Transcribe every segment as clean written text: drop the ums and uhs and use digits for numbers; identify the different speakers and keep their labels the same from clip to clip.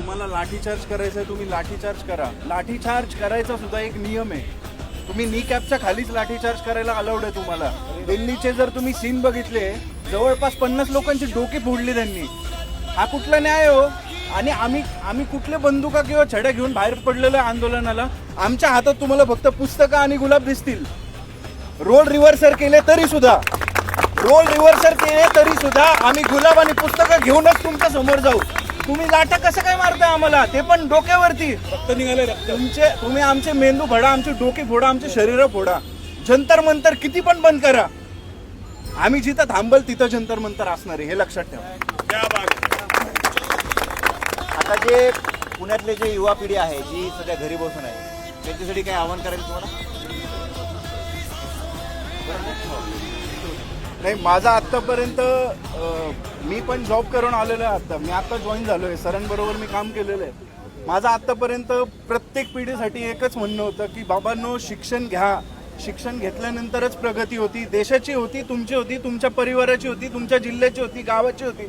Speaker 1: तुम्हाला लाठीचार्ज करायचं आहे, तुम्ही लाठीचार्ज करा. लाठीचार्ज करायचा सुद्धा एक नियम आहे. तुम्ही नी कॅपच्या खालीच लाठीचार्ज करायला अलाउड आहे तुम्हाला. दिल्लीचे जर तुम्ही सीन बघितले, जवळपास 50 लोकांची डोकी फोडली त्यांनी. हा कुठला न्याय हो? आणि आम्ही कुठले बंदुका किंवा छड्या घेऊन बाहेर पडलेलो आंदोलनाला? आमच्या हातात तुम्हाला फक्त पुस्तकं आणि गुलाब दिसतील. रोल रिव्हर्सर केले तरी सुद्धा आम्ही गुलाब आणि पुस्तकं घेऊनच तुमच्या समोर जाऊ. तुम्ही लाटा कसं काय मारताय आम्हाला, ते पण डोक्यावरती? रक्त निघाले. तुम्ही आमचे मेंदू फोडा, आमची डोकी फोडा, आमचे शरीर फोडा. जंतर मंतर किती पण बंद करा, आम्ही जिथं थांबल तिथं जंतर मंतर असणार आहे, हे लक्षात ठेवा.
Speaker 2: आता जे पुण्यातले जे युवा पिढी आहे जी सध्या घरी बसून आहे, त्यांच्यासाठी काय आव्हान करायचं तुम्हाला?
Speaker 1: नाही, माझा आत्तापर्यंत मी पण जॉब करून आलेलो आहे. मी आता जॉईन झालो आहे, सरांबरोबर मी काम केलेलं आहे. माझं आत्तापर्यंत प्रत्येक पिढीसाठी एकच म्हणणं होतं की बाबांनो, शिक्षण घ्या. शिक्षण घेतल्यानंतरच प्रगती होती, देशाची होती, तुमची होती, तुमच्या परिवाराची होती, तुमच्या जिल्ह्याची होती, गावाची होती.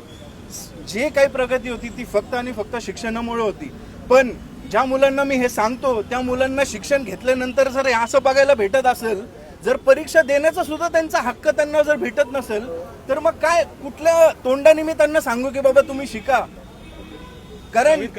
Speaker 1: जे काही प्रगती होती ती फक्त आणि फक्त शिक्षणामुळे होती. पण ज्या मुलांना मी हे सांगतो त्या मुलांना शिक्षण घेतल्यानंतर जर असं बघायला भेटत असेल, जर परीक्षा देण्याचा सुद्धा त्यांचा हक्क त्यांना जर भेटत नसेल, तर मग काय, कुठल्या तोंडाने मी त्यांना सांगू की बाबा तुम्ही शिका? कारण